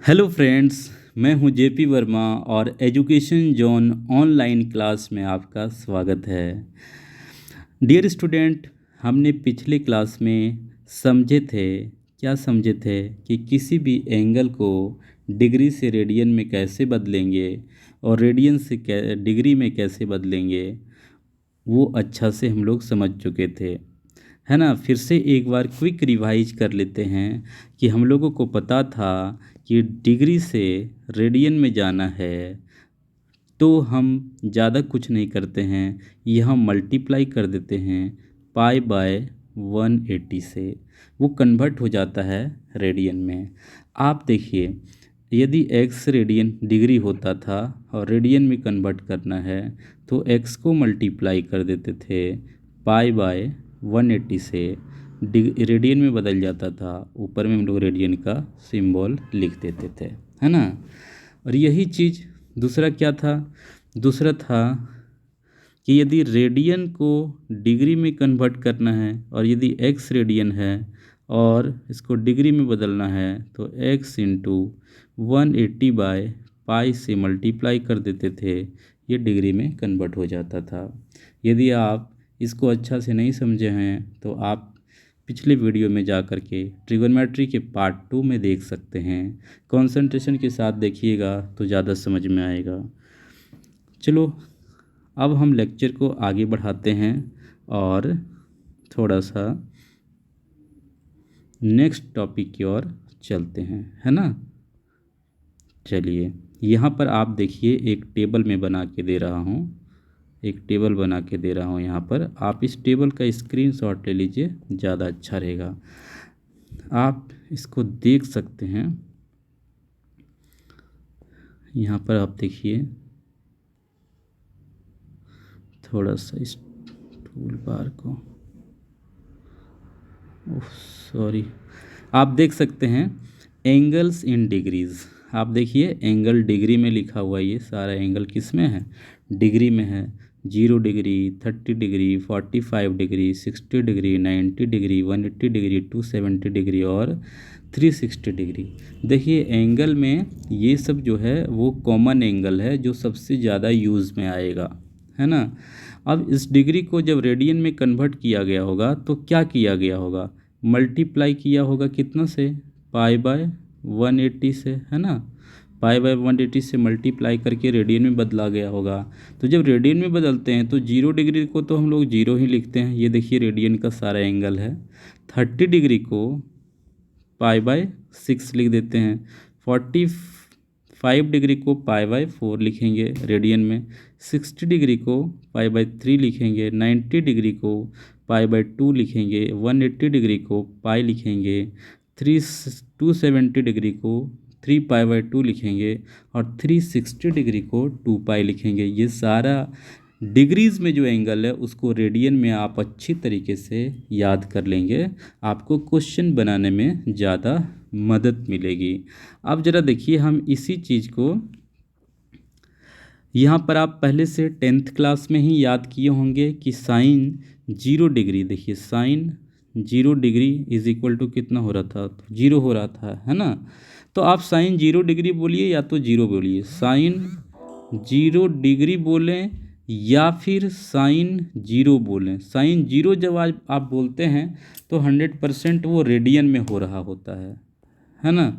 Hello friends, मैं हूं JP Verma और एजुकेशन जोन ऑनलाइन क्लास में आपका स्वागत है। डियर स्टूडेंट, हमने पिछले क्लास में समझे थे कि किसी भी एंगल को डिग्री से रेडियन में कैसे बदलेंगे और रेडियन से डिग्री में कैसे बदलेंगे। वो अच्छा से हम लोग समझ चुके थे, है ना। फिर से एक बार क्विक रिवाइज कर लेते हैं कि हम लोगों को पता था कि डिग्री से रेडियन में जाना है तो हम ज़्यादा कुछ नहीं करते हैं, यहाँ मल्टीप्लाई कर देते हैं पाई बाय 180 से, वो कन्वर्ट हो जाता है रेडियन में। आप देखिए, यदि एक्स रेडियन डिग्री होता था और रेडियन में कन्वर्ट करना है तो एक्स को मल्टीप्लाई कर देते थे पाई बाय 180 से, रेडियन में बदल जाता था, ऊपर में हम लोग रेडियन का सिंबल लिख देते थे, है ना। और यही चीज़ दूसरा क्या था, दूसरा था कि यदि रेडियन को डिग्री में कन्वर्ट करना है और यदि एक्स रेडियन है और इसको डिग्री में बदलना है तो एक्स इंटू 180 बाय पाई से मल्टीप्लाई कर देते थे, ये डिग्री में कन्वर्ट हो जाता था। यदि आप इसको अच्छा से नहीं समझे हैं तो आप पिछले वीडियो में जा कर के ट्रिगोनोमेट्री के पार्ट 2 में देख सकते हैं। कंसंट्रेशन के साथ देखिएगा तो ज़्यादा समझ में आएगा। चलो, अब हम लेक्चर को आगे बढ़ाते हैं और थोड़ा सा नेक्स्ट टॉपिक की ओर चलते हैं, है ना। चलिए, यहाँ पर आप देखिए, एक टेबल में बना के दे रहा हूँ, एक टेबल बना के दे रहा हूँ। यहाँ पर आप इस टेबल का स्क्रीनशॉट ले लीजिए, ज़्यादा अच्छा रहेगा। आप इसको देख सकते हैं। यहाँ पर आप देखिए, थोड़ा सा इस टूल बार को, सॉरी, आप देख सकते हैं एंगल्स इन डिग्रीज़। आप देखिए, एंगल डिग्री में लिखा हुआ, ये सारा एंगल किस में है, डिग्री में है। 0 degree, 30 degree, 45 degree, 60 degree, 90 degree, 180 degree, 270 degree और 360 डिग्री। देखिए, एंगल में ये सब जो है वो कॉमन एंगल है जो सबसे ज़्यादा यूज़ में आएगा, है ना। अब इस डिग्री को जब रेडियन में कन्वर्ट किया गया होगा तो क्या किया गया होगा, मल्टीप्लाई किया होगा कितना से, पाई बाय 180 से, है ना। पाई बाय 180 से मल्टीप्लाई करके रेडियन में बदला गया होगा। तो जब रेडियन में बदलते हैं तो 0 डिग्री को तो हम लोग 0 ही लिखते हैं, ये देखिए रेडियन का सारा एंगल है। 30 डिग्री को पाई बाय 6 लिख देते हैं। 45 डिग्री को पाई बाय 4 लिखेंगे रेडियन में। 60 डिग्री को पाई बाय 3 लिखेंगे। 90 डिग्री को पाई बाय 2 लिखेंगे। 180 डिग्री को पाई लिखेंगे। 270 डिग्री को 3 पाई बाय 2 लिखेंगे और 360 डिग्री को 2 पाई लिखेंगे। ये सारा डिग्रीज़ में जो एंगल है उसको रेडियन में आप अच्छी तरीके से याद कर लेंगे, आपको क्वेश्चन बनाने में ज़्यादा मदद मिलेगी। अब ज़रा देखिए, हम इसी चीज़ को यहाँ पर आप पहले से 10th क्लास में ही याद किए होंगे कि साइन 0 डिग्री, देखिए sine 0 degree is equal to कितना हो रहा था, तो 0 हो रहा था, है ना। तो आप साइन 0 डिग्री बोलिए या तो 0 बोलिए, साइन 0 डिग्री बोलें या फिर साइन 0 बोलें। साइन 0 जब आज आप बोलते हैं तो 100% वो रेडियन में हो रहा होता है ना।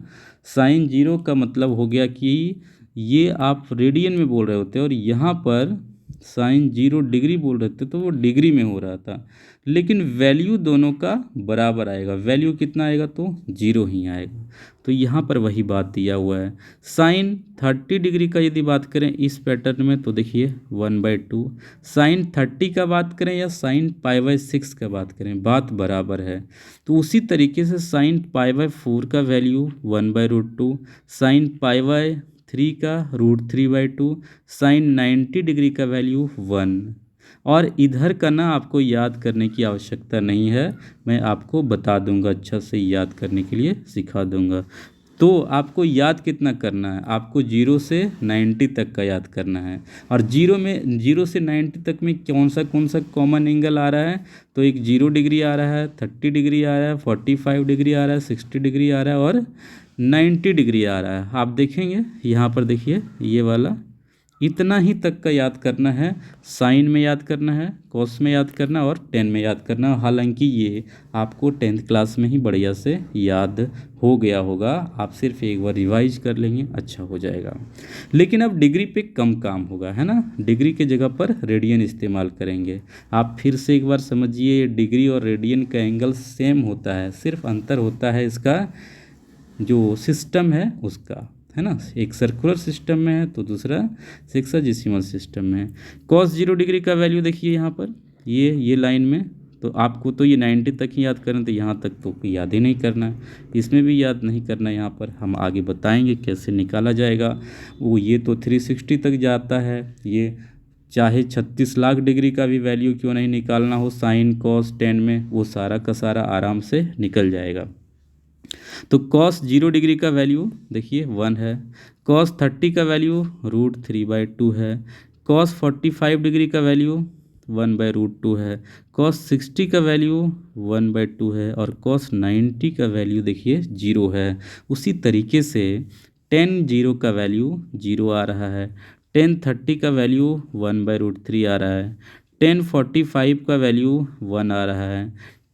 साइन 0 का मतलब हो गया कि ये आप रेडियन में बोल रहे होते और यहाँ पर साइन 0 डिग्री बोल रहे थे तो वो डिग्री में हो रहा था, लेकिन वैल्यू दोनों का बराबर आएगा। वैल्यू कितना आएगा, तो 0 ही आएगा। तो यहाँ पर वही बात दिया हुआ है। साइन 30 डिग्री का यदि बात करें इस पैटर्न में तो देखिए 1/2। साइन 30 का बात करें या साइन पाई बाय 6 का बात करें, बात बराबर है। तो उसी तरीके से साइन पाई बाय 4 का वैल्यू 1/√2, साइन पाई बाय 3 का √3/2, साइन 90 डिग्री का वैल्यू 1। और इधर का ना आपको याद करने की आवश्यकता नहीं है, मैं आपको बता दूंगा, अच्छा से याद करने के लिए सिखा दूंगा। तो आपको याद कितना करना है, आपको 0 से 90 तक का याद करना है। और 0 से 90 तक में कौन सा कॉमन एंगल आ रहा है, तो एक 0 डिग्री आ रहा है, 30 डिग्री आ रहा है, 45 डिग्री आ रहा है, 60 डिग्री आ रहा है और 90 डिग्री आ रहा है। आप देखेंगे यहाँ पर, देखिए ये वाला, इतना ही तक का याद करना है। साइन में याद करना है, कॉस में याद करना और टेन में याद करना। हालांकि ये आपको 10th क्लास में ही बढ़िया से याद हो गया होगा, आप सिर्फ एक बार रिवाइज कर लेंगे, अच्छा हो जाएगा। लेकिन अब डिग्री पे कम काम होगा, है ना। डिग्री के जगह पर रेडियन इस्तेमाल करेंगे। आप फिर से एक बार समझिए, डिग्री और रेडियन का एंगल सेम होता है, सिर्फ अंतर होता है इसका जो सिस्टम है उसका, है ना। एक सर्कुलर सिस्टम में है तो दूसरा हेक्साडेसिमल सिस्टम में है। cos 0 डिग्री का वैल्यू देखिए यहाँ पर, ये लाइन में, तो आपको तो ये 90 तक ही याद करना, तो यहाँ तक तो याद ही नहीं करना है, इसमें भी याद नहीं करना है। यहाँ पर हम आगे बताएंगे कैसे निकाला जाएगा। वो ये तो 360 तक जाता है, ये चाहे 36 लाख डिग्री का भी वैल्यू क्यों नहीं निकालना हो साइन कॉस टेन में, वो सारा का सारा आराम से निकल जाएगा। तो cos 0 डिग्री का वैल्यू देखिए 1 है, cos 30 का वैल्यू √3/2 है, cos 45 डिग्री का वैल्यू 1/√2 है, cos 60 का वैल्यू 1/2 है और cos 90 का वैल्यू देखिए 0 है। उसी तरीके से tan 0 का वैल्यू 0 आ रहा है, tan 30 का वैल्यू 1/√3 आ रहा है, tan 45 का वैल्यू 1 आ रहा है,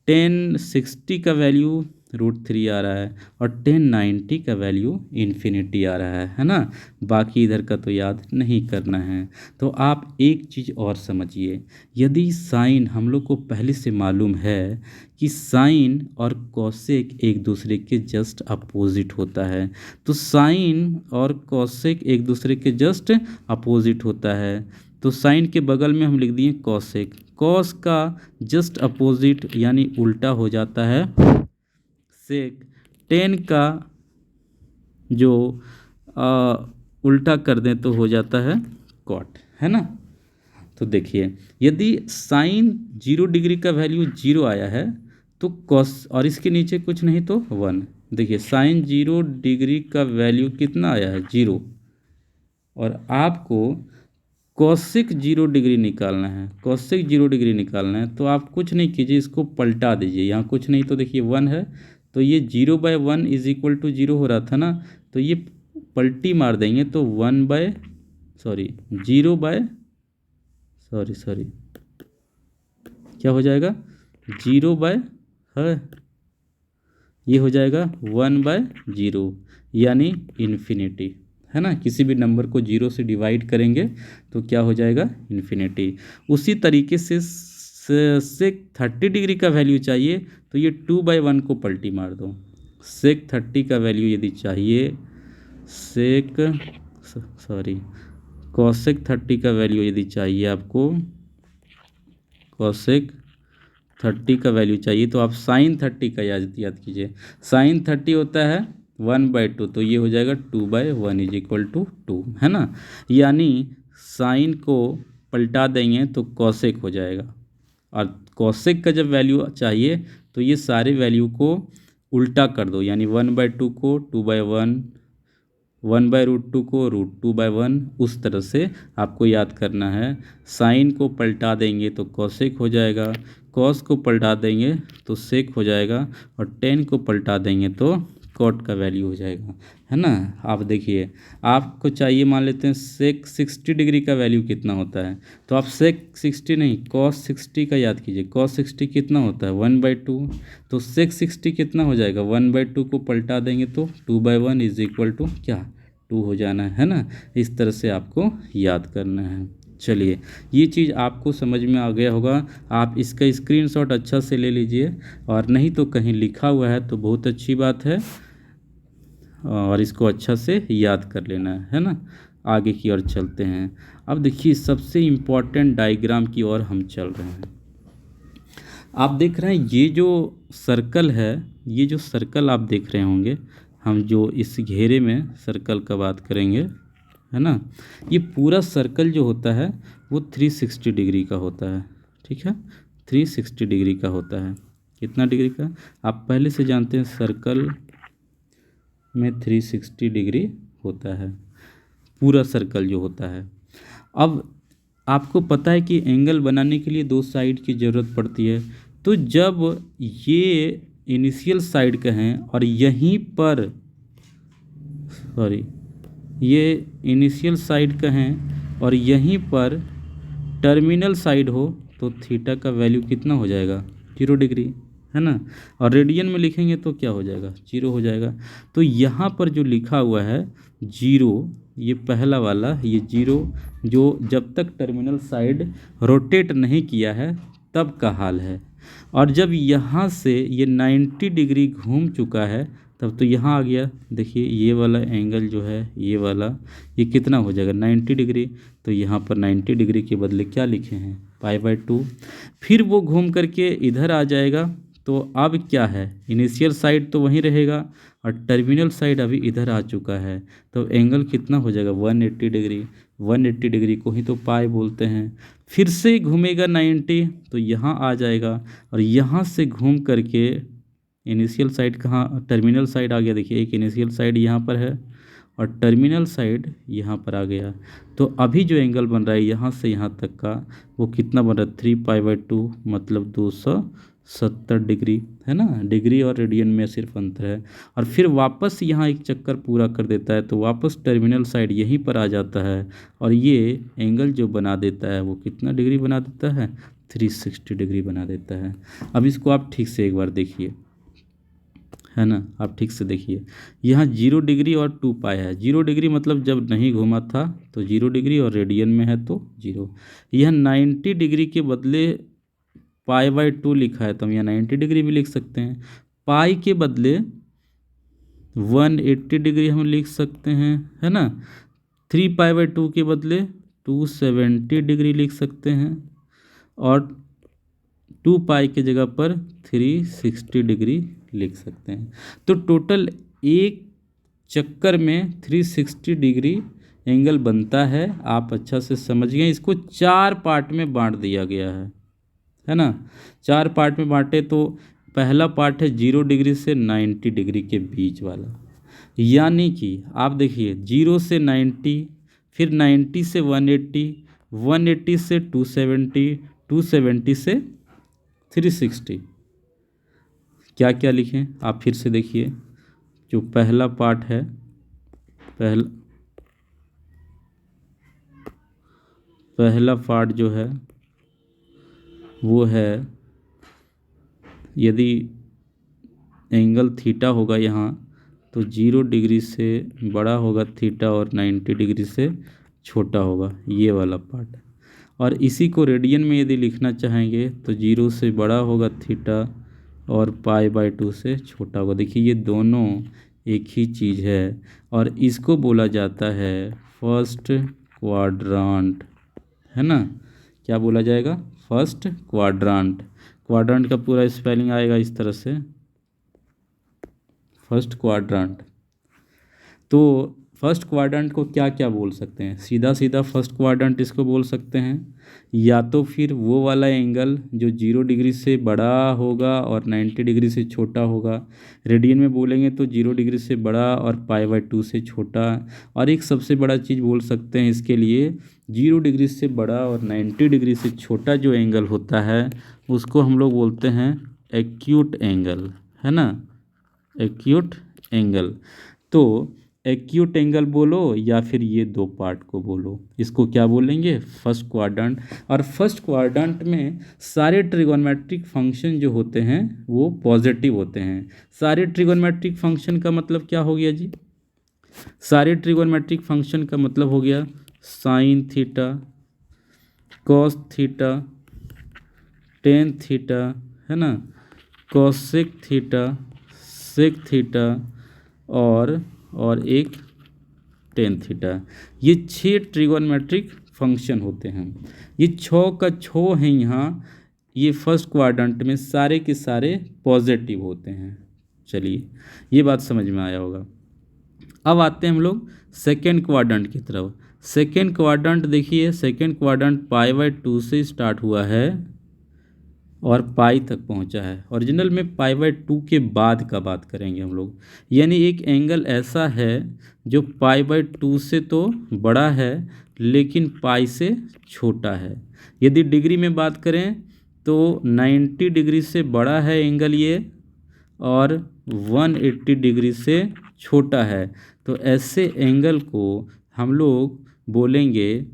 tan 60 का वैल्यू √3 आ रहा है और tan 90 का वैल्यू इन्फिनिटी आ रहा है ना। बाकी इधर का तो याद नहीं करना है। तो आप एक चीज़ और समझिए, यदि साइन हम लोग को पहले से मालूम है कि साइन और कोसेक एक दूसरे के जस्ट अपोजिट होता है, तो साइन और कोसेक एक दूसरे के जस्ट अपोजिट होता है, तो साइन के बगल में हम लिख दिए कोसेक। कॉस का जस्ट अपोजिट यानी उल्टा हो जाता है सेक, टेन का जो उल्टा कर दें तो हो जाता है कॉट, है ना। तो देखिए यदि साइन 0 डिग्री का वैल्यू 0 आया है तो कॉस, और इसके नीचे कुछ नहीं तो 1। देखिए साइन 0 डिग्री का वैल्यू कितना आया है 0, और आपको कॉसेक 0 डिग्री निकालना है, कॉसेक 0 डिग्री निकालना है। तो आप कुछ नहीं कीजिए, इसको पलटा दीजिए, यहाँ कुछ नहीं तो देखिए 1 है, तो ये 0/1 = 0 हो रहा था ना, तो ये पलटी मार देंगे तो 0 क्या हो जाएगा 0 है, ये हो जाएगा 1/0 यानी इन्फिनिटी, है ना। किसी भी नंबर को 0 से डिवाइड करेंगे तो क्या हो जाएगा इन्फिनिटी। उसी तरीके से सेक 30 डिग्री का वैल्यू चाहिए तो ये 2/1 को पलटी मार दो। सेक 30 का वैल्यू यदि चाहिए, कॉसेक 30 का वैल्यू यदि चाहिए आपको, कॉसेक 30 का वैल्यू चाहिए तो आप साइन 30 का याद कीजिए। साइन 30 होता है 1/2, तो ये हो जाएगा 2/1 = 2, है ना। यानी साइन को पलटा देंगे तो कॉसेक हो जाएगा, और कॉसेक का जब वैल्यू चाहिए तो ये सारे वैल्यू को उल्टा कर दो, यानी 1/2 को 2/1, 1/√2 को √2/1, उस तरह से आपको याद करना है। साइन को पलटा देंगे तो कॉसेक हो जाएगा, कॉस को पलटा देंगे तो सेक हो जाएगा, और टेन को पलटा देंगे तो कॉट का वैल्यू हो जाएगा, है ना। आप देखिए आपको चाहिए, मान लेते हैं सेक 60 डिग्री का वैल्यू कितना होता है, तो आप सेक 60 नहीं कॉस 60 का याद कीजिए। कॉस 60 कितना होता है 1/2, तो सेक 60 कितना हो जाएगा 1/2 को पलटा देंगे तो 2/1 = क्या 2 हो जाना है ना। इस तरह से आपको याद करना है। चलिए ये चीज़ आपको समझ में आ गया होगा। आप इसका स्क्रीनशॉट अच्छा से ले लीजिए, और नहीं तो कहीं लिखा हुआ है तो बहुत अच्छी बात है, और इसको अच्छा से याद कर लेना है ना। आगे की ओर चलते हैं। अब देखिए सबसे इम्पोर्टेंट डायग्राम की ओर हम चल रहे हैं। आप देख रहे हैं ये जो सर्कल है, ये जो सर्कल आप देख रहे होंगे, हम जो इस घेरे में सर्कल का बात करेंगे, है ना, ये पूरा सर्कल जो होता है वो 360 डिग्री का होता है, ठीक है, 360 डिग्री का होता है। कितना डिग्री का आप पहले से जानते हैं, सर्कल में 360 डिग्री होता है पूरा सर्कल जो होता है। अब आपको पता है कि एंगल बनाने के लिए 2 साइड की ज़रूरत पड़ती है, तो जब ये इनिशियल साइड का है और यहीं पर सॉरी, ये इनिशियल साइड का हैं और यहीं पर टर्मिनल साइड हो तो थीटा का वैल्यू कितना हो जाएगा, 0 डिग्री, है ना। और रेडियन में लिखेंगे तो क्या हो जाएगा, 0 हो जाएगा। तो यहाँ पर जो लिखा हुआ है 0, ये पहला वाला, ये 0 जो जब तक टर्मिनल साइड रोटेट नहीं किया है तब का हाल है। और जब यहाँ से ये 90 डिग्री घूम चुका है तब तो यहाँ आ गया। देखिए ये वाला एंगल जो है, ये वाला, ये कितना हो जाएगा, 90 डिग्री। तो यहाँ पर 90 डिग्री के बदले क्या लिखे हैं, π/2। फिर वो घूम करके इधर आ जाएगा। तो अब क्या है, इनिशियल साइड तो वहीं रहेगा और टर्मिनल साइड अभी इधर आ चुका है। तो एंगल कितना हो जाएगा, 180 डिग्री। 180 डिग्री को ही तो पाई बोलते हैं। फिर से घूमेगा 90, तो यहाँ आ जाएगा और यहाँ से घूम करके इनिशियल साइड कहाँ, टर्मिनल साइड आ गया। देखिए एक इनिशियल साइड यहाँ पर है और टर्मिनल साइड यहाँ पर आ गया। तो अभी जो एंगल बन रहा है यहाँ से यहाँ तक का, वो कितना बन रहा है, 3π/2 मतलब 270 डिग्री, है ना। डिग्री और रेडियन में सिर्फ अंतर है। और फिर वापस यहाँ एक चक्कर पूरा कर देता है तो वापस टर्मिनल साइड यहीं पर आ जाता है और ये एंगल जो बना देता है वो कितना डिग्री बना देता है, 360 डिग्री बना देता है। अब इसको आप ठीक से एक बार देखिए, है ना, आप ठीक से देखिए। यहाँ 0 डिग्री और 2π है। 0 डिग्री मतलब जब नहीं घुमा था तो 0 डिग्री और रेडियन में है तो 0। यह 90 डिग्री के बदले π/2 लिखा है तो हम यहाँ 90 डिग्री भी लिख सकते हैं। पाई के बदले 180 डिग्री हम लिख सकते हैं, है ना। 3π/2 के बदले 270 डिग्री लिख सकते हैं और 2π की जगह पर 360 डिग्री लिख सकते हैं। तो टोटल एक चक्कर में 360 डिग्री एंगल बनता है। आप अच्छा से समझ गए। इसको 4 पार्ट में बांट दिया गया है ना। 4 पार्ट में बांटे तो पहला पार्ट है 0 डिग्री से 90 डिग्री के बीच वाला, यानी कि आप देखिए 0 से 90, फिर 90 से 180, 180 से 270, 270 से 360। क्या क्या लिखें आप फिर से देखिए। जो पहला पार्ट है, पहला पार्ट जो है वो है, यदि एंगल थीटा होगा यहाँ तो 0 डिग्री से बड़ा होगा थीटा और 90 डिग्री से छोटा होगा, ये वाला पार्ट। और इसी को रेडियन में यदि लिखना चाहेंगे तो 0 से बड़ा होगा थीटा और π/2 से छोटा होगा। देखिए ये दोनों एक ही चीज़ है और इसको बोला जाता है फर्स्ट क्वाड्रांट, है ना। क्या बोला जाएगा, फर्स्ट क्वाड्रांट। क्वाड्रांट का पूरा स्पेलिंग आएगा इस तरह से, फर्स्ट क्वाड्रांट। तो फर्स्ट क्वाड्रेंट को क्या क्या बोल सकते हैं, सीधा सीधा फर्स्ट क्वाड्रेंट इसको बोल सकते हैं, या तो फिर वो वाला एंगल जो 0 डिग्री से बड़ा होगा और 90 डिग्री से छोटा होगा। रेडियन में बोलेंगे तो 0 डिग्री से बड़ा और π/2 से छोटा। और एक सबसे बड़ा चीज़ बोल सकते हैं इसके लिए, 0 डिग्री से बड़ा और 90 डिग्री से छोटा जो एंगल होता है उसको हम लोग बोलते हैं एक्यूट एंगल, है ना, एक्यूट एंगल। तो एक्यूट एंगल बोलो या फिर ये दो पार्ट को बोलो, इसको क्या बोलेंगे, फर्स्ट क्वाड्रेंट। और फर्स्ट क्वाड्रेंट में सारे ट्रिगोनोमेट्रिक फंक्शन जो होते हैं वो पॉजिटिव होते हैं। सारे ट्रिगोनोमेट्रिक फंक्शन का मतलब क्या हो गया जी, सारे ट्रिगोनोमेट्रिक फंक्शन का मतलब हो गया sine theta, cos theta, tan theta, है ना, कोसेक थीटा, सेक थीटा और एक टेन थीटा। ये 6 ट्रिगोनोमेट्रिक फंक्शन होते हैं। ये 6 का 6 हैं यहाँ, ये फर्स्ट क्वाड्रेंट में सारे के सारे पॉजिटिव होते हैं। चलिए ये बात समझ में आया होगा। अब आते हैं हम लोग सेकेंड क्वाड्रेंट की तरफ। सेकेंड क्वाड्रेंट देखिए, सेकेंड क्वाड्रेंट π/2 से स्टार्ट हुआ है और पाई तक पहुंचा है। ओरिजिनल में π/2 के बाद का बात करेंगे हम लोग, यानी एक एंगल ऐसा है जो π/2 से तो बड़ा है लेकिन पाई से छोटा है। यदि डिग्री में बात करें तो 90 डिग्री से बड़ा है एंगल ये और 180 डिग्री से छोटा है। तो ऐसे एंगल को हम लोग बोलेंगे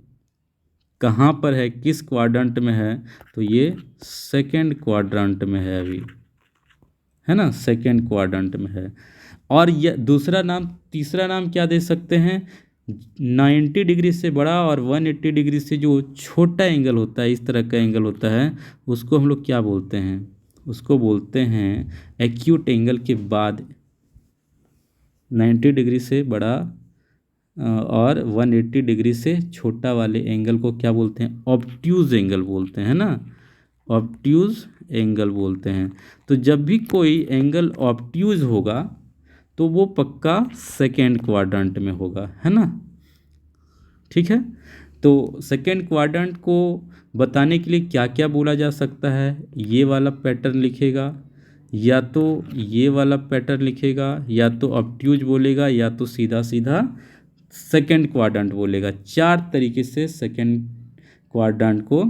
कहाँ पर है, किस क्वाड्रेंट में है, तो ये सेकंड क्वाड्रेंट में है अभी, है ना, सेकंड क्वाड्रेंट में है। और यह दूसरा नाम, तीसरा नाम क्या दे सकते हैं, 90 डिग्री से बड़ा और 180 डिग्री से जो छोटा एंगल होता है, इस तरह का एंगल होता है, उसको हम लोग क्या बोलते हैं, उसको बोलते हैं एक्यूट एंगल के बाद 90 डिग्री से बड़ा और 180 डिग्री से छोटा वाले एंगल को क्या बोलते हैं, ऑब्ट्यूज एंगल बोलते हैं ना, ऑब्ट्यूज एंगल बोलते हैं। तो जब भी कोई एंगल ऑब्ट्यूज होगा तो वो पक्का सेकेंड क्वाड्रेंट में होगा, है ना, ठीक है। तो सेकेंड क्वाड्रेंट को बताने के लिए क्या क्या बोला जा सकता है, ये वाला पैटर्न लिखेगा, या तो ये वाला पैटर्न लिखेगा, या तो ऑब्ट्यूज बोलेगा, या तो सीधा सीधा सेकेंड क्वाड्रेंट बोलेगा। 4 तरीके से सेकेंड क्वाड्रेंट को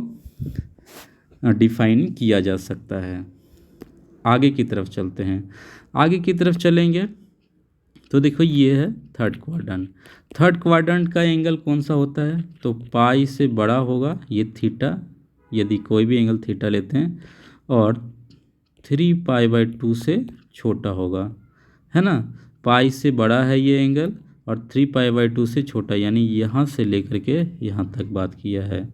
डिफाइन किया जा सकता है। आगे की तरफ चलते हैं, आगे की तरफ चलेंगे तो देखो ये है थर्ड क्वाड्रेंट। थर्ड क्वाड्रेंट का एंगल कौन सा होता है, तो पाई से बड़ा होगा ये थीटा, यदि कोई भी एंगल थीटा लेते हैं, और 3π/2 से छोटा होगा, है ना। पाई से बड़ा है ये एंगल और 3π/2 से छोटा, यानी यहाँ से लेकर के यहाँ तक बात किया है,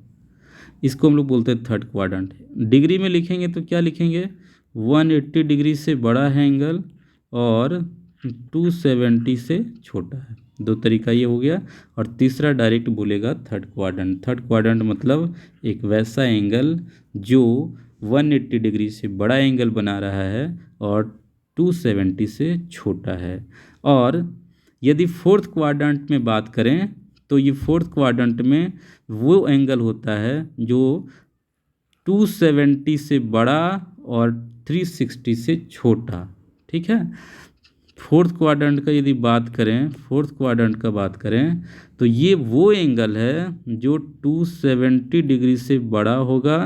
इसको हम लोग बोलते हैं थर्ड क्वाड्रेंट। डिग्री में लिखेंगे तो क्या लिखेंगे, 180 डिग्री से बड़ा है एंगल और 270 से छोटा है। 2 तरीका ये हो गया। और तीसरा डायरेक्ट बोलेगा थर्ड क्वाड्रेंट। थर्ड क्वाड्रेंट मतलब एक वैसा एंगल जो 180 डिग्री से बड़ा एंगल बना रहा है और 270 से छोटा है। और यदि फोर्थ क्वाड्रेंट में बात करें तो ये फोर्थ क्वाड्रेंट में वो एंगल होता है जो 270 से बड़ा और 360 से छोटा, ठीक है। फोर्थ क्वाड्रेंट का यदि बात करें, फोर्थ क्वाड्रेंट का बात करें तो ये वो एंगल है जो 270 डिग्री से बड़ा होगा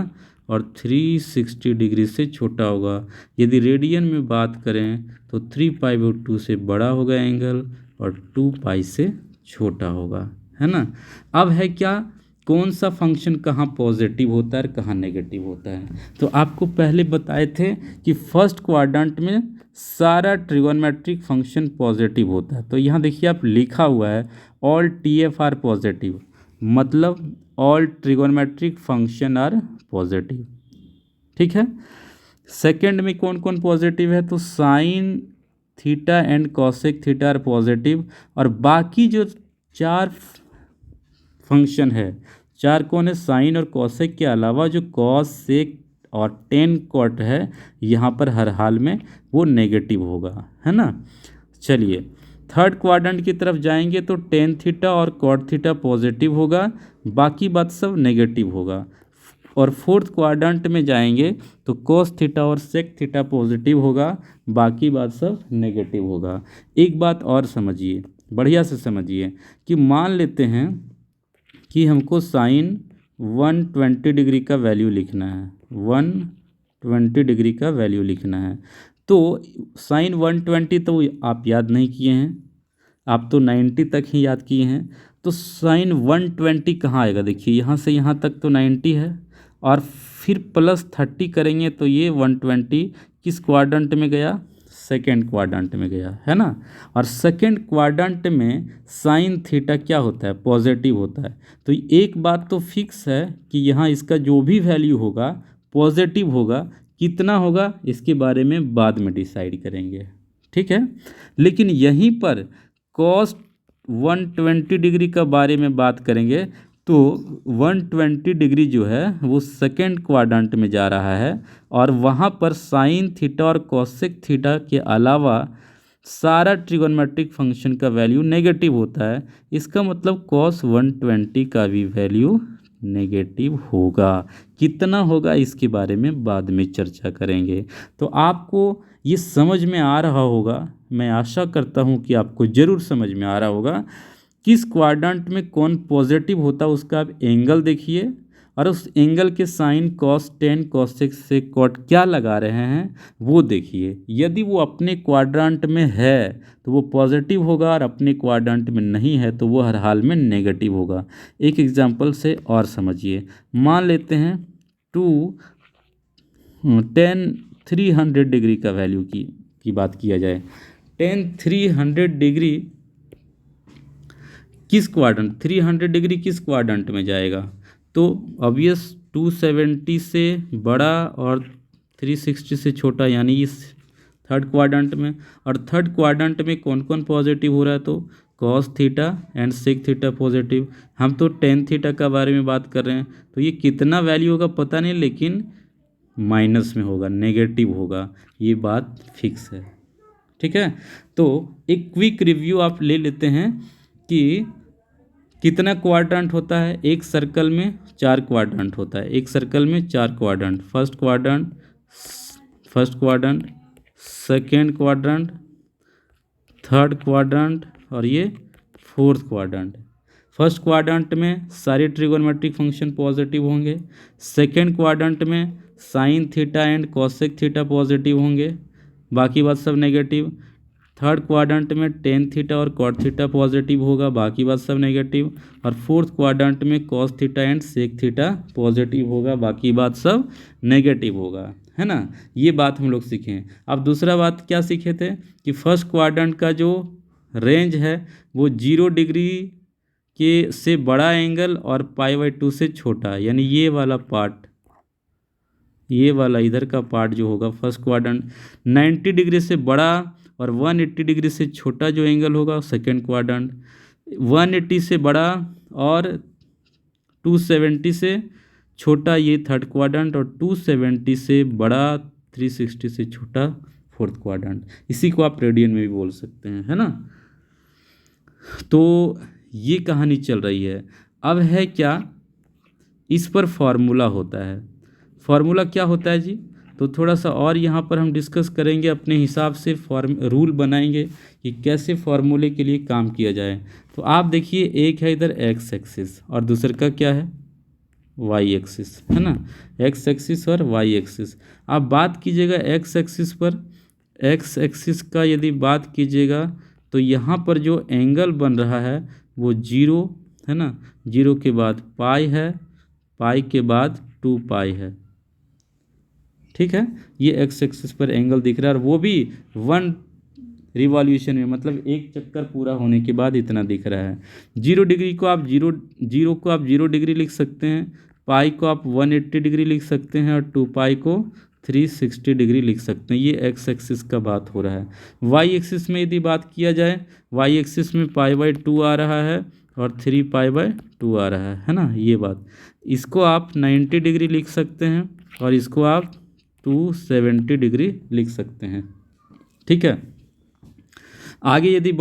और 360 डिग्री से छोटा होगा। यदि रेडियन में बात करें तो 3π/2 से बड़ा होगा एंगल और 2π से छोटा होगा, है ना। अब है क्या, कौन सा फंक्शन कहाँ पॉजिटिव होता है और कहाँ नेगेटिव होता है। तो आपको पहले बताए थे कि फर्स्ट क्वाड्रेंट में सारा ट्रिगोनोमेट्रिक फंक्शन पॉजिटिव होता है। तो यहाँ देखिए आप लिखा हुआ है ऑल TF आर पॉजिटिव, मतलब all trigonometric function are positive, ठीक है। सेकंड में कौन कौन पॉजिटिव है, तो sine theta and cosec theta are positive, और बाकी जो 4 फंक्शन है, 4 कौन है, साइन और कॉसेक के अलावा जो कॉस सेक और टेन कॉट है, यहाँ पर हर हाल में वो नेगेटिव होगा, है ना। चलिए थर्ड क्वाड्रेंट की तरफ जाएंगे तो टेन थीटा और कॉट थीटा पॉजिटिव होगा, बाकी बात सब नेगेटिव होगा। और फोर्थ क्वाड्रेंट में जाएंगे तो कोस थीटा और सेक थीटा पॉजिटिव होगा, बाकी बात सब नेगेटिव होगा। एक बात और समझिए, बढ़िया से समझिए, कि मान लेते हैं कि हमको साइन 120 डिग्री का वैल्यू लिखना है, 120 डिग्री का वैल्यू लिखना है। तो साइन 120 तो आप याद नहीं किए हैं, आप तो 90 तक ही याद किए हैं। तो साइन 120 कहाँ आएगा, देखिए यहाँ से यहाँ तक तो 90 है, और फिर प्लस 30 करेंगे तो ये 120 किस क्वाड्रेंट में गया, सेकेंड क्वाड्रेंट में गया, है ना। और सेकेंड क्वाड्रेंट में साइन थीटा क्या होता है, पॉजिटिव होता है। तो एक बात तो फिक्स है कि यहाँ इसका जो भी वैल्यू होगा पॉजिटिव होगा, कितना होगा इसके बारे में बाद में डिसाइड करेंगे, ठीक है। लेकिन यहीं पर कॉस 120 डिग्री का बारे में बात करेंगे तो 120 डिग्री जो है वो सेकेंड क्वाड्रेंट में जा रहा है, और वहाँ पर साइन थीटा और कॉसेक थीटा के अलावा सारा ट्रिगोनोमेट्रिक फंक्शन का वैल्यू नेगेटिव होता है। इसका मतलब कॉस 120 का भी वैल्यू नेगेटिव होगा। कितना होगा इसके बारे में बाद में चर्चा करेंगे। तो आपको ये समझ में आ रहा होगा, मैं आशा करता हूँ कि आपको ज़रूर समझ में आ रहा होगा, किस क्वाड्रेंट में कौन पॉजिटिव होता है उसका आप एंगल देखिए, और उस एंगल के साइन cos 10 cos 6 से कॉट क्या लगा रहे हैं वो देखिए। यदि वो अपने क्वाड्रेंट में है तो वो पॉजिटिव होगा, और अपने क्वाड्रेंट में नहीं है तो वो हर हाल में नेगेटिव होगा। एक एग्जांपल से और समझिए। मान लेते हैं 300 डिग्री का वैल्यू की बात किया जाए। 300 डिग्री किस 300 डिग्री किस क्वाड्रेंट में जाएगा? तो ऑब्वियस 270 से बड़ा और 360 से छोटा, यानी इस थर्ड क्वाड्रेंट में। और थर्ड क्वाड्रेंट में कौन कौन पॉजिटिव हो रहा है? तो cos theta and sec theta positive. हम तो tan थीटा का बारे में बात कर रहे हैं, तो ये कितना वैल्यू होगा पता नहीं, लेकिन माइनस में होगा, नेगेटिव होगा, ये बात फिक्स है। ठीक है, तो एक क्विक रिव्यू आप ले लेते हैं कि कितना क्वाड्रेंट होता है। एक सर्कल में 4 क्वाड्रेंट होता है, एक सर्कल में 4 quadrant. First quadrant, second quadrant, third quadrant और ये फोर्थ क्वाड्रेंट। फर्स्ट क्वाड्रेंट में सारे ट्रिगोनोमेट्रिक फंक्शन पॉजिटिव होंगे। सेकेंड क्वाड्रेंट में sine theta and cosec theta positive होंगे, बाकी बात सब नेगेटिव। थर्ड क्वाड्रेंट में टेन थीटा और कॉट थीटा पॉजिटिव होगा, बाकी बात सब नेगेटिव। और फोर्थ क्वाड्रेंट में cos theta and sec theta positive होगा, बाकी बात सब नेगेटिव होगा, है ना। ये बात हम लोग सीखे हैं। अब दूसरा बात क्या सीखे थे कि फर्स्ट क्वाड्रेंट का जो रेंज है वो 0 डिग्री के से बड़ा एंगल और π/2 से छोटा, यानी ये वाला पार्ट, ये वाला इधर का पार्ट जो होगा फर्स्ट क्वाड्रेंट। 90 डिग्री से बड़ा और 180 डिग्री से छोटा जो एंगल होगा सेकेंड क्वाड्रेंट। 180 से बड़ा और 270 से छोटा ये थर्ड क्वाड्रेंट, और 270 से बड़ा 360 से छोटा फोर्थ क्वाड्रेंट। इसी को आप रेडियन में भी बोल सकते हैं, है ना। तो ये कहानी चल रही है। अब है क्या, इस पर फॉर्मूला होता है। फॉर्मूला क्या होता है जी? तो थोड़ा सा और यहाँ पर हम डिस्कस करेंगे, अपने हिसाब से रूल बनाएंगे कि कैसे फॉर्मूले के लिए काम किया जाए। तो आप देखिए, एक है इधर एक्स एक्सिस और दूसरे का क्या है, वाई एक्सिस, है ना। एक्स एक्सिस और वाई एक्सिस। आप बात कीजिएगा एक्स एक्सिस पर, एक्स एक्सिस का यदि बात कीजिएगा तो यहाँ पर जो एंगल बन रहा है वो 0 है ना, 0 के बाद पाई है, पाई के बाद 2 पाई है। ठीक है, ये एक्स एक्सिस पर एंगल दिख रहा है, और वो भी 1 रिवॉल्यूशन में, मतलब एक चक्कर पूरा होने के बाद इतना दिख रहा है। 0 डिग्री को आप 0 डिग्री लिख सकते हैं, पाई को आप 180 डिग्री लिख सकते हैं, और 2 पाई को 360 डिग्री लिख सकते हैं। ये एक्स एक्सिस का बात हो रहा है। वाई एक्सिस में यदि बात किया जाए, वाई एक्सिस में π/2 आ रहा है और 3π/2 आ रहा है ना, ये बात। इसको आप 90 डिग्री लिख सकते हैं और इसको आप 270 डिग्री लिख सकते हैं। ठीक है, आगे यदि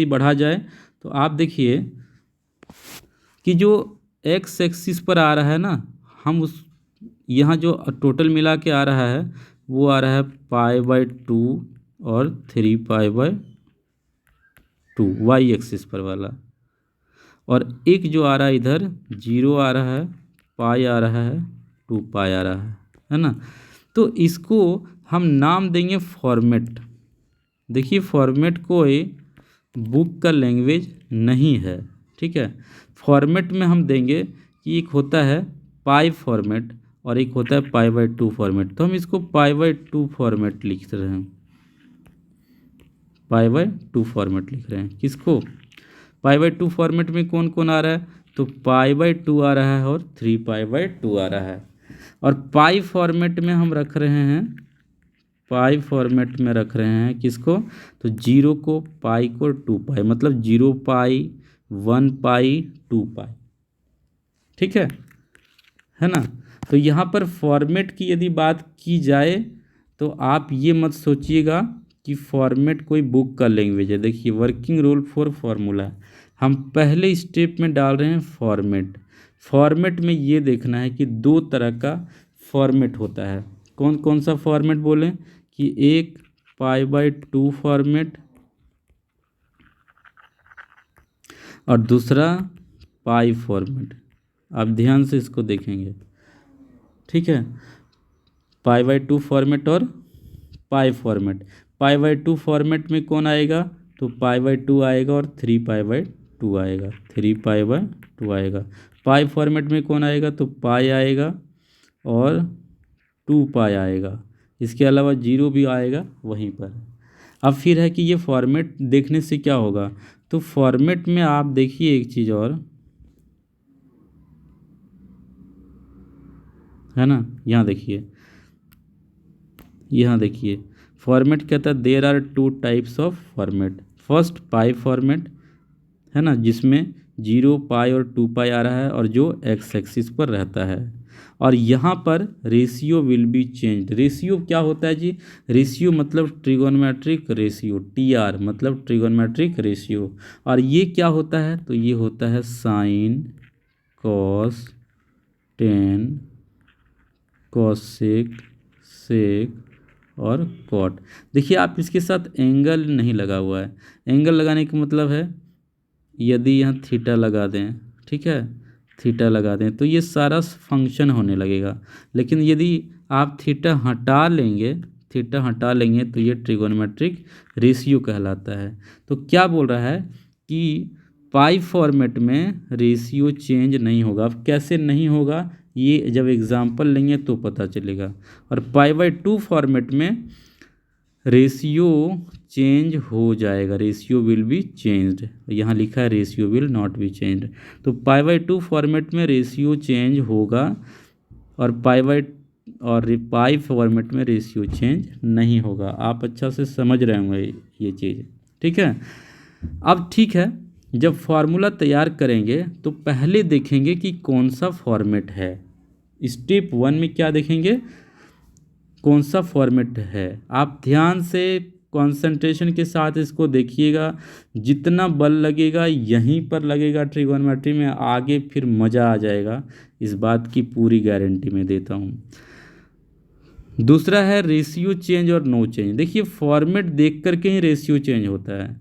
बढ़ा जाए तो आप देखिए कि जो एक्स एक्सिस पर आ रहा है ना, हम उस यहाँ जो टोटल मिला के आ रहा है वो आ रहा है π/2 और 3π/2 वाई एक्सिस पर वाला, और एक जो आ रहा है इधर 0 आ रहा है, पाई आ रहा है, 2 पाई आ रहा है ना। तो इसको हम नाम देंगे फॉर्मेट। देखिए, फॉर्मेट कोई बुक का लैंग्वेज नहीं है, ठीक है। फॉर्मेट में हम देंगे कि एक होता है पाई फॉर्मेट और एक होता है π/2 फॉर्मेट। तो हम इसको π/2 फॉर्मेट लिख रहे हैं, π/2 फॉर्मेट लिख रहे हैं। किसको? π/2 फॉर्मेट में कौन कौन आ रहा है? तो π/2 आ रहा है और 3π/2 आ रहा है। और पाई फॉर्मेट में हम रख रहे हैं, पाई फॉर्मेट में रख रहे हैं किसको? तो 0 को, पाई को, 2 पाई, मतलब 0 पाई, 1 पाई, 2 पाई। ठीक है ना। तो यहाँ पर फॉर्मेट की यदि बात की जाए तो आप ये मत सोचिएगा कि फॉर्मेट कोई बुक का लैंग्वेज है। देखिए, वर्किंग रूल फॉर फार्मूला, हम पहले स्टेप में डाल रहे हैं फॉर्मेट। फॉर्मेट में ये देखना है कि 2 तरह का फॉर्मेट होता है। कौन कौन सा फॉर्मेट बोलें? कि एक π/2 फॉर्मेट और दूसरा पाई फॉर्मेट। आप ध्यान से इसको देखेंगे, ठीक है। π/2 फॉर्मेट और पाई फॉर्मेट। π/2 फॉर्मेट में कौन आएगा, तो π/2 आएगा और 3π/2 आएगा, 3π/2 आएगा। पाई फॉर्मेट में कौन आएगा, तो पाई आएगा और 2π आएगा। इसके अलावा जीरो भी आएगा वहीं पर। अब फिर है कि ये फॉर्मेट देखने से क्या होगा, तो फॉर्मेट में आप देखिए एक चीज़ और है ना, यहाँ देखिए फॉर्मेट कहता है there are two types of format. First pi format है ना, जिसमें 0π और 2π आ रहा है और जो एक्स एक्सिस पर रहता है। और यहाँ पर ratio will be changed. Ratio क्या होता है जी, रेशियो मतलब ट्रिगोनोमेट्रिक रेशियो, TR मतलब ट्रिगोनोमेट्रिक रेशियो। और ये क्या होता है, तो ये होता है साइन, कॉस, टेन, कॉसेक, सेक और कॉट। देखिए आप इसके साथ एंगल नहीं लगा हुआ है। एंगल लगाने का मतलब है यदि यहाँ थीटा लगा दें, ठीक है, थीटा लगा दें तो ये सारा फंक्शन होने लगेगा। लेकिन यदि आप थीटा हटा लेंगे तो ये ट्रिगोनोमेट्रिक रेशियो कहलाता है। तो क्या बोल रहा है कि पाई फॉर्मेट में रेशियो चेंज नहीं होगा। अब कैसे नहीं होगा, ये जब एग्जाम्पल लेंगे तो पता चलेगा। और π/2 फॉर्मेट में रेशियो चेंज हो जाएगा, रेशियो विल बी चेंज्ड। यहाँ लिखा है ratio will not be changed. तो π/2 फॉर्मेट में रेशियो चेंज होगा और पाई फॉर्मेट में रेशियो चेंज नहीं होगा। आप अच्छा से समझ रहे होंगे ये चीज़, ठीक है। अब ठीक है, जब फार्मूला तैयार करेंगे तो पहले देखेंगे कि कौन सा फॉर्मेट है। स्टेप 1 में क्या देखेंगे, कौन सा फॉर्मेट है। आप ध्यान से कंसंट्रेशन के साथ इसको देखिएगा। जितना बल लगेगा यहीं पर लगेगा ट्रिगोनोमेट्री में, आगे फिर मज़ा आ जाएगा, इस बात की पूरी गारंटी मैं देता हूँ। दूसरा है रेशियो चेंज और नो चेंज। देखिए फॉर्मेट देख करके ही रेशियो चेंज होता है,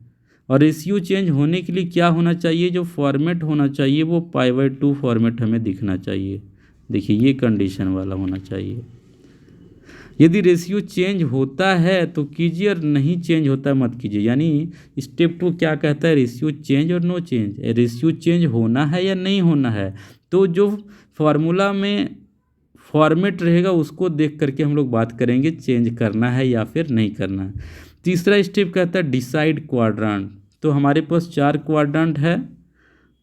और रेशियो चेंज होने के लिए क्या होना चाहिए, जो फॉर्मेट होना चाहिए वो π/2 फॉर्मेट हमें दिखना चाहिए। देखिए ये कंडीशन वाला होना चाहिए। यदि रेशियो चेंज होता है तो कीजिए, और नहीं चेंज होता है मत कीजिए। यानी स्टेप 2 क्या कहता है, रेशियो चेंज और नो चेंज। रेशियो चेंज होना है या नहीं होना है, तो जो फार्मूला में फॉर्मेट रहेगा उसको देख करके हम लोग बात करेंगे चेंज करना है या फिर नहीं करना है। तीसरा स्टेप कहता है डिसाइड क्वाड्रेंट। तो हमारे पास 4 क्वाड्रेंट है,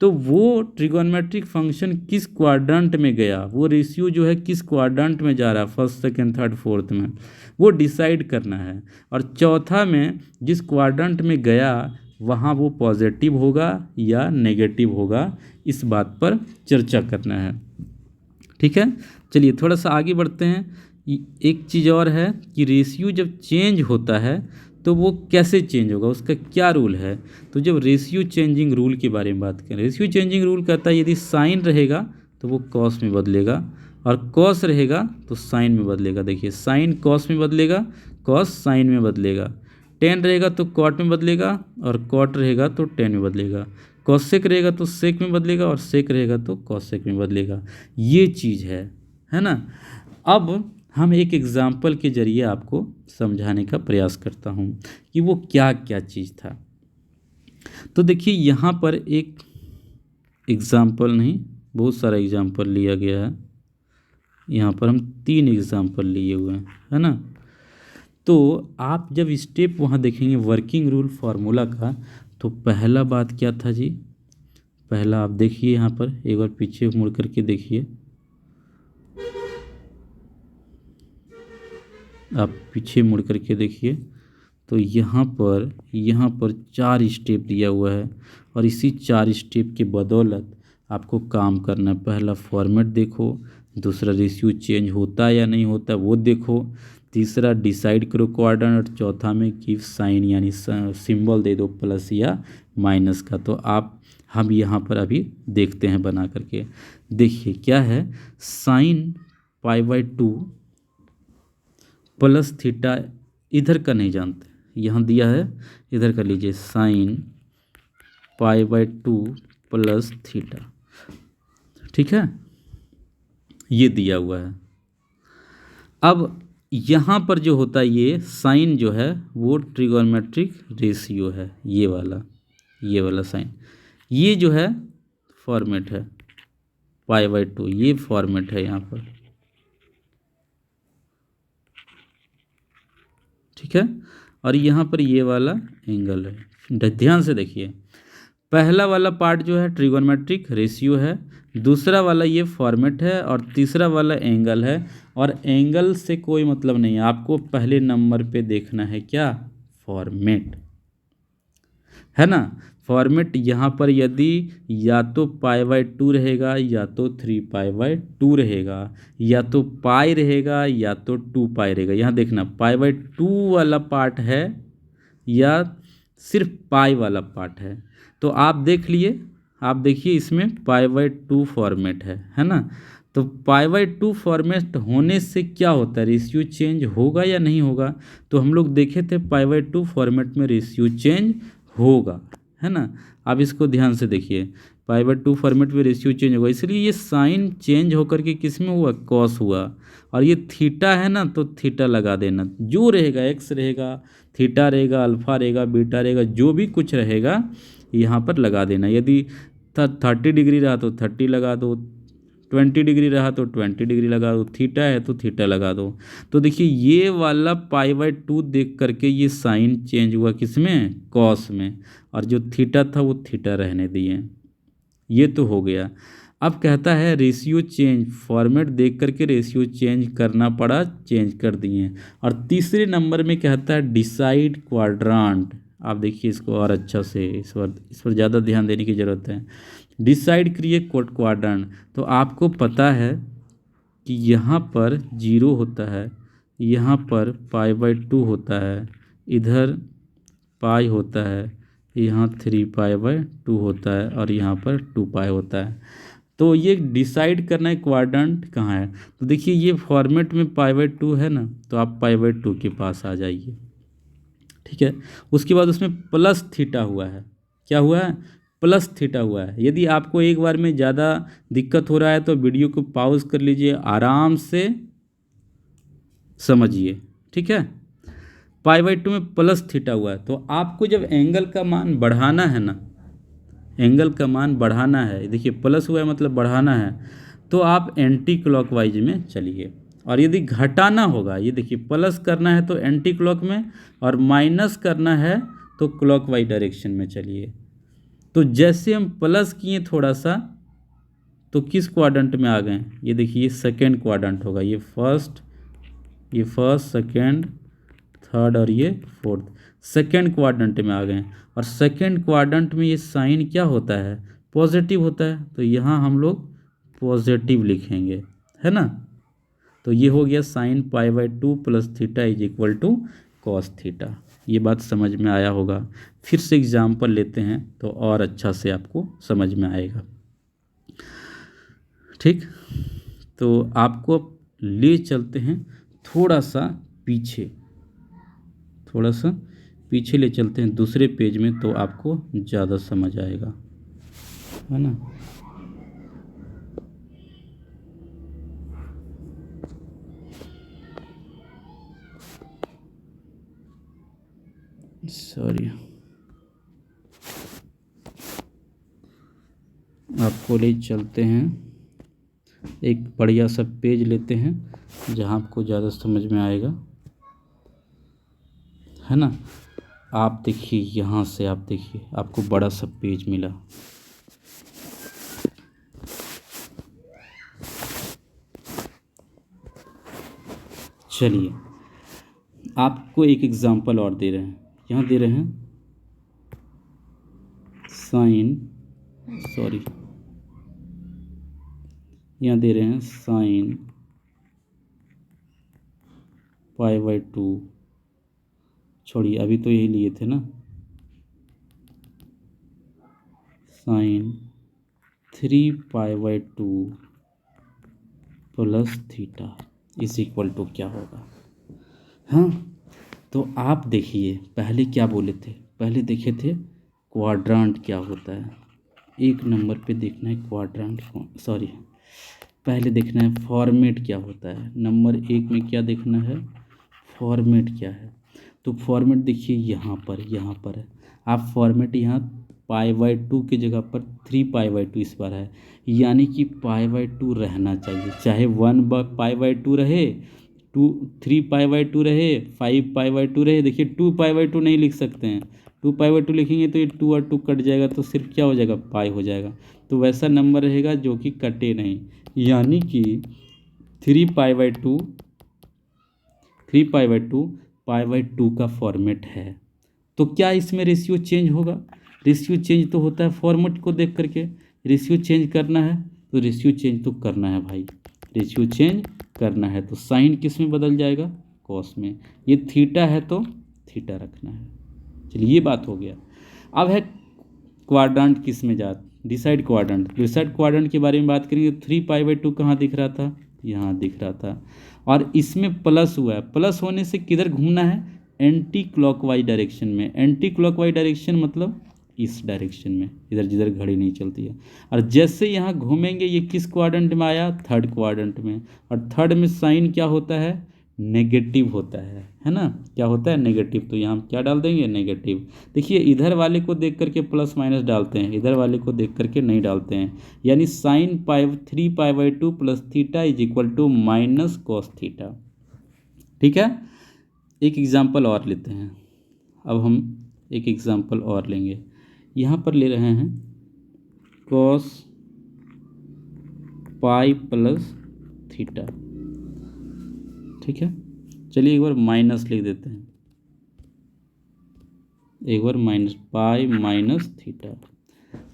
तो वो ट्रिगोनोमेट्रिक फंक्शन किस क्वाड्रेंट में गया, वो रेशियो जो है किस क्वाड्रेंट में जा रहा है, फर्स्ट, सेकंड, थर्ड, फोर्थ में, वो डिसाइड करना है। और चौथा में जिस क्वाड्रेंट में गया वहाँ वो पॉजिटिव होगा या नेगेटिव होगा, इस बात पर चर्चा करना है, ठीक है। चलिए थोड़ा सा आगे बढ़ते हैं। एक चीज़ और है कि रेशियो जब चेंज होता है तो वो कैसे चेंज होगा, उसका क्या रूल है। तो जब रेशियो चेंजिंग रूल के बारे में बात करें, रेशियो चेंजिंग रूल कहता है यदि साइन रहेगा तो वो कॉस में बदलेगा, और कॉस रहेगा तो साइन में बदलेगा। देखिए साइन कॉस में बदलेगा, कॉस साइन में बदलेगा। टेन रहेगा तो कॉट में बदलेगा, और कॉट रहेगा तो टेन में बदलेगा। कॉसेक रहेगा तो सेक में बदलेगा, और सेक रहेगा तो कॉसेक में बदलेगा। ये चीज़ है ना। अब हम एक एग्ज़ाम्पल के ज़रिए आपको समझाने का प्रयास करता हूँ कि वो क्या क्या चीज़ था। तो देखिए यहाँ पर एक एग्ज़ाम्पल नहीं, बहुत सारा एग्ज़ाम्पल लिया गया है। यहाँ पर हम 3 एग्ज़ाम्पल लिए हुए हैं, है ना। तो आप जब स्टेप वहाँ देखेंगे वर्किंग रूल फार्मूला का, तो पहला बात क्या था जी, पहला आप देखिए यहाँ पर एक बार पीछे मुड़ करके देखिए, आप पीछे मुड़ करके देखिए तो यहाँ पर 4 स्टेप दिया हुआ है, और इसी 4 स्टेप के बदौलत आपको काम करना है। पहला फॉर्मेट देखो, दूसरा रेशियो चेंज होता है या नहीं होता वो देखो, तीसरा डिसाइड करो क्वाड्रेंट, और चौथा में गिव साइन यानी सिंबल दे दो प्लस या माइनस का। तो हम यहाँ पर अभी देखते हैं बना करके। देखिए क्या है, साइन π/2 प्लस थीटा, इधर का नहीं जानते, यहाँ दिया है इधर का लीजिए, साइन π/2 प्लस थीटा, ठीक है, ये दिया हुआ है। अब यहाँ पर जो होता है ये साइन जो है वो ट्रिगोनोमेट्रिक रेशियो है, ये वाला साइन, ये जो है फॉर्मेट है π/2, ये फॉर्मेट है यहाँ पर, ठीक है। और यहाँ पर ये वाला एंगल है। ध्यान से देखिए, पहला वाला पार्ट जो है ट्रिगोनोमेट्रिक रेशियो है, दूसरा वाला ये फॉर्मेट है, और तीसरा वाला एंगल है। और एंगल से कोई मतलब नहीं है, आपको पहले नंबर पे देखना है क्या, फॉर्मेट, है ना। फॉर्मेट यहाँ पर यदि या तो π/2 रहेगा या तो 3π/2 रहेगा, या तो पाई रहेगा या तो 2π रहेगा। यहाँ देखना π/2 वाला पार्ट है या सिर्फ पाई वाला पार्ट है। तो आप देख लिए, आप देखिए इसमें π/2 फॉर्मेट है ना। तो π/2 फॉर्मेट होने से क्या होता है, रेशियो चेंज होगा या नहीं होगा। तो हम लोग देखे थे π/2 फॉर्मेट में रेशियो चेंज होगा, है ना। आप इसको ध्यान से देखिए, π/2 फॉर्मेट में रेशियो चेंज होगा, इसलिए ये साइन चेंज होकर के किस में हुआ, कॉस हुआ। और ये थीटा है ना, तो थीटा लगा देना, जो रहेगा एक्स रहेगा, थीटा रहेगा, अल्फा रहेगा, बीटा रहेगा, जो भी कुछ रहेगा यहाँ पर लगा देना। यदि 30 डिग्री रहा तो 30 लगा दो, 20 डिग्री रहा तो 20 डिग्री लगा दो, थीटा है तो थीटा लगा दो। तो देखिए ये वाला π/2 देख करके ये साइन चेंज हुआ किस में, कॉस में, और जो थीटा था वो थीटा रहने दिए। ये तो हो गया। अब कहता है रेशियो चेंज, फॉर्मेट देख करके रेशियो चेंज करना पड़ा, चेंज कर दिए। और तीसरे नंबर में कहता है डिसाइड क्वाड्रांट। आप देखिए इसको और अच्छा से, इस पर ज़्यादा ध्यान देने की ज़रूरत है। डिसाइड क्रिएट क्वाड्रांट, तो आपको पता है कि यहाँ पर 0 होता है, यहाँ पर π/2 होता है, इधर पाई होता है, यहाँ 3π/2 होता है, और यहाँ पर 2π होता है। तो ये डिसाइड करना है क्वाड्रेंट कहाँ है। तो देखिए ये फॉर्मेट में π/2 है ना, तो आप π/2 के पास आ जाइए, ठीक है। उसके बाद उसमें प्लस थीटा हुआ है, क्या हुआ है, प्लस थीटा हुआ है। यदि आपको एक बार में ज़्यादा दिक्कत हो रहा है तो वीडियो को पॉज कर लीजिए, आराम से समझिए, ठीक है। π/2 में प्लस थीटा हुआ है, तो आपको जब एंगल का मान बढ़ाना है ना, एंगल का मान बढ़ाना है, देखिए प्लस हुआ है मतलब बढ़ाना है, तो आप एंटी क्लॉकवाइज में चलिए। और यदि घटाना होगा, ये देखिए प्लस करना है तो एंटी क्लॉक में, और माइनस करना है तो क्लॉकवाइज डायरेक्शन में चलिए। तो जैसे हम प्लस किए थोड़ा सा, तो किस क्वाड्रेंट में आ गए, ये देखिए ये सेकेंड क्वाड्रेंट होगा, ये फर्स्ट सेकेंड थर्ड और ये फोर्थ, सेकेंड क्वाड्रेंट में आ गए। और सेकेंड क्वाड्रेंट में ये साइन क्या होता है, पॉजिटिव होता है, तो यहाँ हम लोग पॉजिटिव लिखेंगे, है ना। तो ये हो गया sine π/2 plus theta is equal to cos theta. ये बात समझ में आया होगा। फिर से एग्जाम्पल लेते हैं तो और अच्छा से आपको समझ में आएगा, ठीक। तो आपको ले चलते हैं थोड़ा सा पीछे ले चलते हैं दूसरे पेज में, तो आपको ज़्यादा समझ आएगा, है ना। सॉरी, आपको ले चलते हैं, एक बढ़िया सा पेज लेते हैं जहाँ आपको ज़्यादा समझ में आएगा, है ना। आप देखिए यहाँ से, आप देखिए आपको बड़ा सा पेज मिला, चलिए आपको एक एग्जांपल और दे रहे हैं। यहाँ दे रहे हैं यहाँ दे रहे हैं साइन π/2, छोड़िए अभी तो यही लिए थे ना, sine 3π/2 plus theta is equal to क्या होगा। हाँ, तो आप देखिए पहले क्या बोले थे, पहले देखे थे क्वाड्रांट क्या होता है। एक नंबर पे देखना है क्वाड्रांट, पहले देखना है फॉर्मेट क्या होता है। नंबर 1 में क्या देखना है, फॉर्मेट क्या है। तो फॉर्मेट देखिए यहाँ पर है। आप फॉर्मेट यहाँ π/2 की जगह पर 3π/2 इस बार है, यानी कि π/2 रहना चाहिए, चाहे 1π/2 रहे, 3π/2 रहे, 5π/2 रहे। देखिए 2π/2 नहीं लिख सकते हैं, 2π/2 लिखेंगे तो ये 2 और 2 कट जाएगा, तो सिर्फ क्या हो जाएगा, पाई हो जाएगा। तो वैसा नंबर रहेगा जो कि कटे नहीं, यानी कि 3π/2 π/2 का फॉर्मेट है। तो क्या इसमें रेशियो चेंज होगा? रेशियो चेंज तो होता है फॉर्मेट को देख करके। रेशियो चेंज करना है तो रेशियो चेंज तो करना है भाई, रेशियो चेंज करना है। तो साइन किस में बदल जाएगा, कॉस में। ये थीटा है तो थीटा रखना है। चलिए ये बात हो गया। अब है क्वाड्रेंट किस में जा, डिसाइड क्वाड्रेंट। डिसाइड क्वाड्रेंट के बारे में बात करेंगे। 3π/2 कहाँ दिख रहा था, यहाँ दिख रहा था, और इसमें प्लस हुआ है। प्लस होने से किधर घूमना है, एंटी क्लॉकवाइज डायरेक्शन में। एंटी क्लॉकवाइज डायरेक्शन मतलब इस डायरेक्शन में, इधर जिधर घड़ी नहीं चलती है। और जैसे यहाँ घूमेंगे, ये किस क्वाड्रेंट में आया, थर्ड क्वाड्रेंट में। और थर्ड में साइन क्या होता है, नेगेटिव होता है ना। क्या होता है, नेगेटिव। तो यहाँ हम क्या डाल देंगे, नेगेटिव। देखिए इधर वाले को देख करके प्लस माइनस डालते हैं, इधर वाले को देख करके नहीं डालते हैं। यानी sine 3π/2 plus theta is equal to minus cos theta. ठीक है, एक एग्जाम्पल और लेते हैं। अब हम एक एग्जाम्पल और लेंगे। यहाँ पर ले रहे हैं कॉस पाई प्लस थीटा। ठीक है, चलिए एक बार माइनस लिख देते हैं, एक बार माइनस पाई माइनस थीटा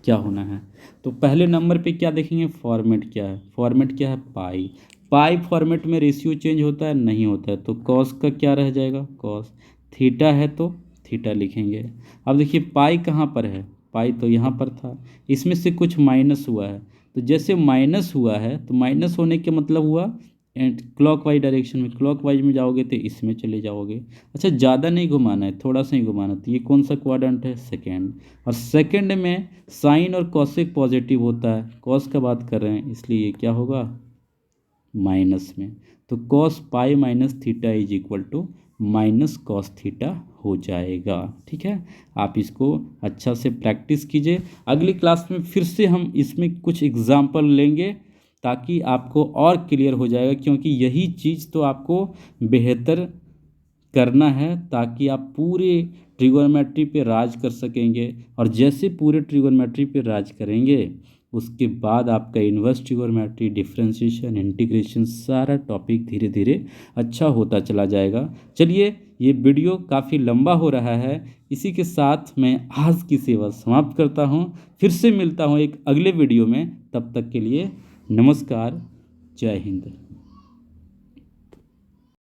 क्या होना है। तो पहले नंबर पे क्या देखेंगे, फॉर्मेट क्या है। फॉर्मेट क्या है, पाई। पाई फॉर्मेट में रेशियो चेंज होता है, नहीं होता है। तो कॉस का क्या रह जाएगा, कॉस। थीटा है तो थीटा लिखेंगे। अब देखिए पाई कहाँ पर है, पाई तो यहाँ पर था, इसमें से कुछ माइनस हुआ है। तो जैसे माइनस हुआ है तो माइनस होने के मतलब हुआ एंड क्लॉकवाइज डायरेक्शन में। क्लॉकवाइज में जाओगे तो इसमें चले जाओगे। अच्छा, ज़्यादा नहीं घुमाना है, थोड़ा सा ही घुमाना। तो ये कौन सा क्वाड्रेंट है, सेकेंड। और सेकेंड में साइन और कॉसेक पॉजिटिव होता है, कॉस का बात कर रहे हैं, इसलिए ये क्या होगा, माइनस में। तो cos pi minus theta is equal to minus cos theta हो जाएगा। ठीक है, आप इसको अच्छा से प्रैक्टिस कीजिए। अगली क्लास में फिर से हम इसमें कुछ एग्जाम्पल लेंगे ताकि आपको और क्लियर हो जाएगा, क्योंकि यही चीज़ तो आपको बेहतर करना है ताकि आप पूरे ट्रिगोनोमेट्री पे राज कर सकेंगे। और जैसे पूरे ट्रिगोनोमेट्री पे राज करेंगे उसके बाद आपका इन्वर्स ट्रिगोनोमेट्री, डिफरेंशिएशन, इंटीग्रेशन, सारा टॉपिक धीरे धीरे अच्छा होता चला जाएगा। चलिए, ये वीडियो काफ़ी लंबा हो रहा है, इसी के साथ मैं आज की सेवा समाप्त करता हूँ। फिर से मिलता हूँ एक अगले वीडियो में, तब तक के लिए नमस्कार, जय हिंद।